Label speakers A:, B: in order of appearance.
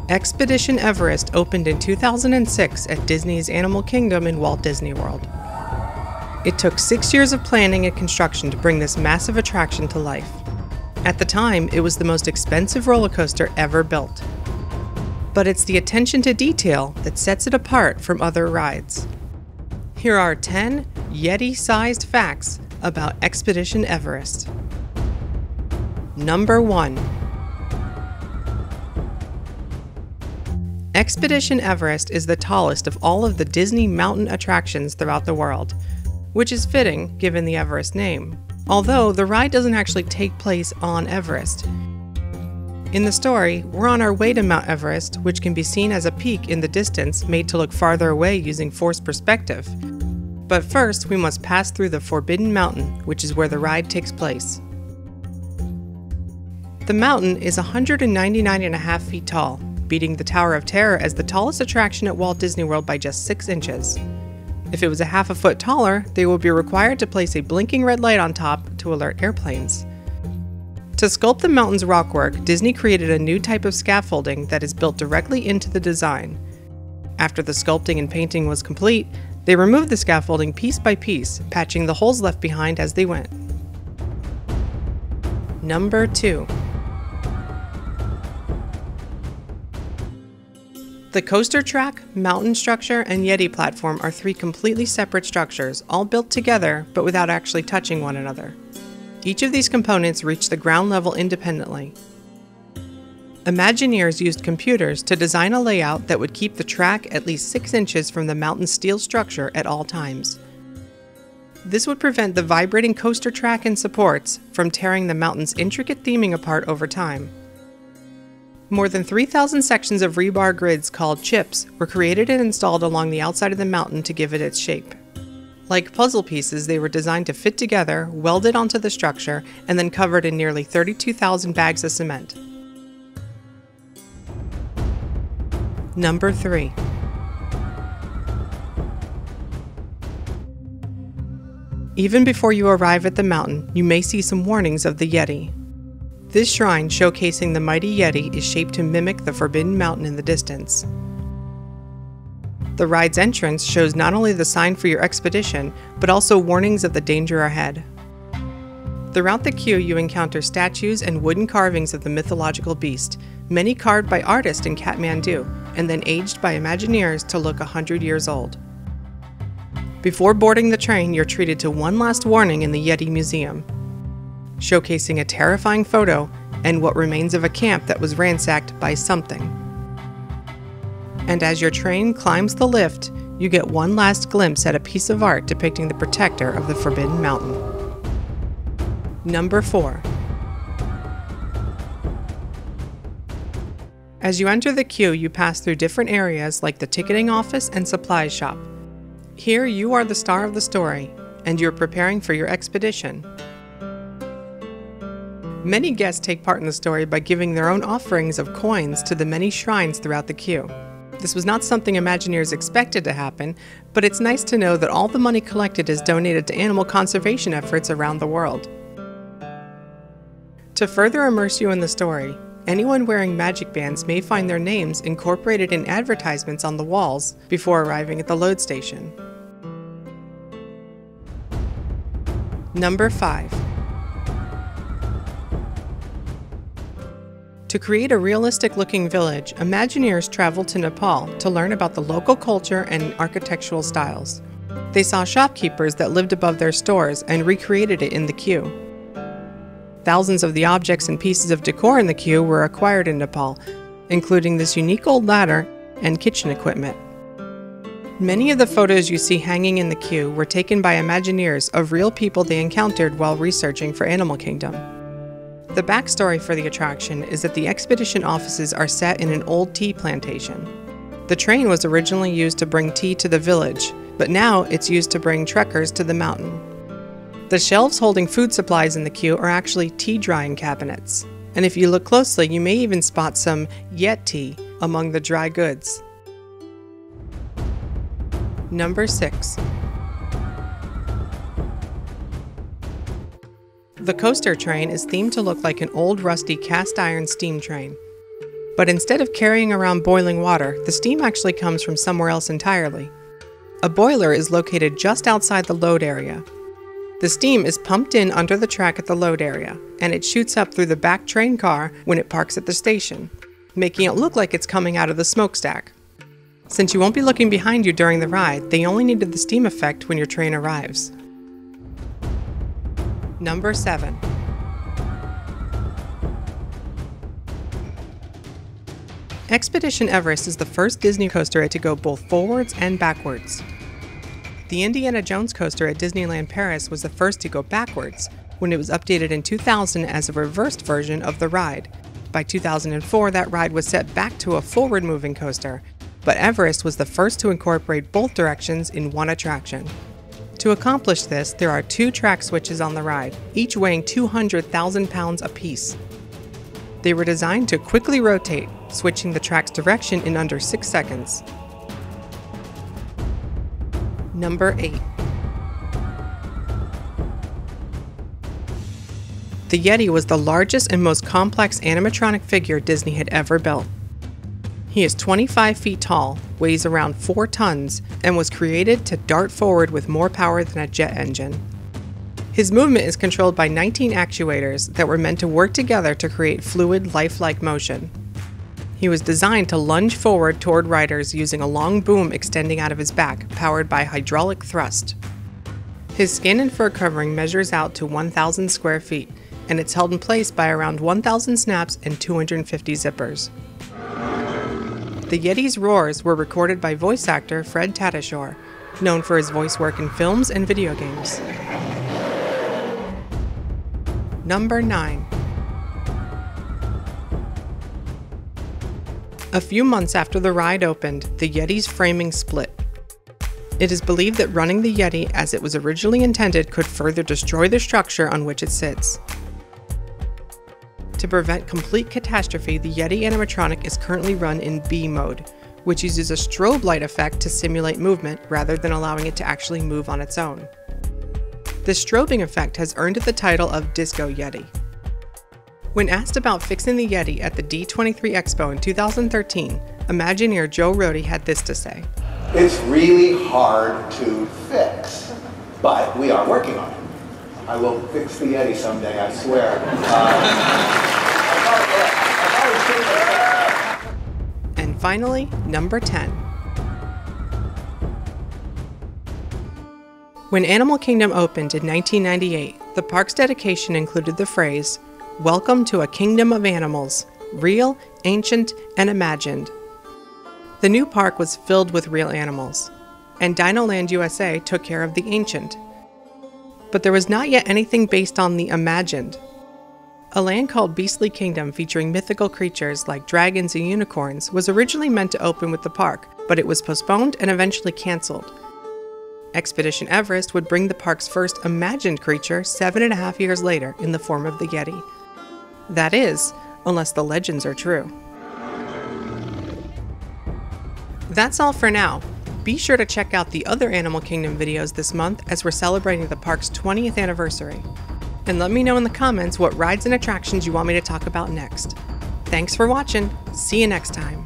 A: Expedition Everest opened in 2006 at Disney's Animal Kingdom in Walt Disney World. It took 6 years of planning and construction to bring this massive attraction to life. At the time, it was the most expensive roller coaster ever built. But it's the attention to detail that sets it apart from other rides. Here are 10 Yeti-sized facts about Expedition Everest. Number 1. Expedition Everest is the tallest of all of the Disney mountain attractions throughout the world, which is fitting given the Everest name, although the ride doesn't actually take place on Everest. In the story, we're on our way to Mount Everest, which can be seen as a peak in the distance made to look farther away using forced perspective. But first, we must pass through the Forbidden Mountain, which is where the ride takes place. The mountain is 199.5 feet tall, beating the Tower of Terror as the tallest attraction at Walt Disney World by just 6 inches. If it was a half a foot taller, they would be required to place a blinking red light on top to alert airplanes. To sculpt the mountain's rockwork, Disney created a new type of scaffolding that is built directly into the design. After the sculpting and painting was complete, they removed the scaffolding piece by piece, patching the holes left behind as they went. Number 2. The coaster track, mountain structure, and Yeti platform are 3 completely separate structures, all built together but without actually touching one another. Each of these components reach the ground level independently. Imagineers used computers to design a layout that would keep the track at least 6 inches from the mountain's steel structure at all times. This would prevent the vibrating coaster track and supports from tearing the mountain's intricate theming apart over time. More than 3,000 sections of rebar grids called chips were created and installed along the outside of the mountain to give it its shape. Like puzzle pieces, they were designed to fit together, welded onto the structure, and then covered in nearly 32,000 bags of cement. Number 3. Even before you arrive at the mountain, you may see some warnings of the Yeti. This shrine showcasing the mighty Yeti is shaped to mimic the Forbidden Mountain in the distance. The ride's entrance shows not only the sign for your expedition, but also warnings of the danger ahead. Throughout the queue, you encounter statues and wooden carvings of the mythological beast, many carved by artists in Kathmandu, and then aged by Imagineers to look 100 years old. Before boarding the train, you're treated to one last warning in the Yeti Museum, showcasing a terrifying photo and what remains of a camp that was ransacked by something. And as your train climbs the lift, you get one last glimpse at a piece of art depicting the protector of the Forbidden Mountain. Number 4. As you enter the queue, you pass through different areas like the ticketing office and supplies shop. Here you are the star of the story, and you're preparing for your expedition. Many guests take part in the story by giving their own offerings of coins to the many shrines throughout the queue. This was not something Imagineers expected to happen, but it's nice to know that all the money collected is donated to animal conservation efforts around the world. To further immerse you in the story, anyone wearing magic bands may find their names incorporated in advertisements on the walls before arriving at the load station. Number 5. To create a realistic-looking village, Imagineers traveled to Nepal to learn about the local culture and architectural styles. They saw shopkeepers that lived above their stores and recreated it in the queue. Thousands of the objects and pieces of decor in the queue were acquired in Nepal, including this unique old ladder and kitchen equipment. Many of the photos you see hanging in the queue were taken by Imagineers of real people they encountered while researching for Animal Kingdom. The backstory for the attraction is that the expedition offices are set in an old tea plantation. The train was originally used to bring tea to the village, but now it's used to bring trekkers to the mountain. The shelves holding food supplies in the queue are actually tea drying cabinets, and if you look closely, you may even spot some Yet tea among the dry goods. Number 6. The coaster train is themed to look like an old rusty cast iron steam train. But instead of carrying around boiling water, the steam actually comes from somewhere else entirely. A boiler is located just outside the load area. The steam is pumped in under the track at the load area, and it shoots up through the back train car when it parks at the station, making it look like it's coming out of the smokestack. Since you won't be looking behind you during the ride, they only needed the steam effect when your train arrives. Number 7. Expedition Everest is the first Disney coaster to go both forwards and backwards. The Indiana Jones coaster at Disneyland Paris was the first to go backwards, when it was updated in 2000 as a reversed version of the ride. By 2004, that ride was set back to a forward-moving coaster, but Everest was the first to incorporate both directions in one attraction. To accomplish this, there are 2 track switches on the ride, each weighing 200,000 pounds apiece. They were designed to quickly rotate, switching the track's direction in under 6 seconds. Number 8. The Yeti was the largest and most complex animatronic figure Disney had ever built. He is 25 feet tall, weighs around 4 tons, and was created to dart forward with more power than a jet engine. His movement is controlled by 19 actuators that were meant to work together to create fluid, lifelike motion. He was designed to lunge forward toward riders using a long boom extending out of his back, powered by hydraulic thrust. His skin and fur covering measures out to 1,000 square feet, and it's held in place by around 1,000 snaps and 250 zippers. The Yeti's roars were recorded by voice actor Fred Tatasciore, known for his voice work in films and video games. Number 9. A few months after the ride opened, the Yeti's framing split. It is believed that running the Yeti as it was originally intended could further destroy the structure on which it sits. To prevent complete catastrophe, the Yeti animatronic is currently run in B mode, which uses a strobe light effect to simulate movement rather than allowing it to actually move on its own. This strobing effect has earned it the title of Disco Yeti. When asked about fixing the Yeti at the D23 Expo in 2013, Imagineer Joe Rohde had this to say.
B: It's really hard to fix, but we are working on it. I will fix the Yeti someday, I swear.
A: And finally, number 10. When Animal Kingdom opened in 1998, the park's dedication included the phrase, "Welcome to a kingdom of animals, real, ancient, and imagined." The new park was filled with real animals, and Dinoland USA took care of the ancient. But there was not yet anything based on the imagined. A land called Beastly Kingdom featuring mythical creatures like dragons and unicorns was originally meant to open with the park, but it was postponed and eventually canceled. Expedition Everest would bring the park's first imagined creature 7.5 years later in the form of the Yeti. That is, unless the legends are true. That's all for now. Be sure to check out the other Animal Kingdom videos this month as we're celebrating the park's 20th anniversary. And let me know in the comments what rides and attractions you want me to talk about next. Thanks for watching. See you next time.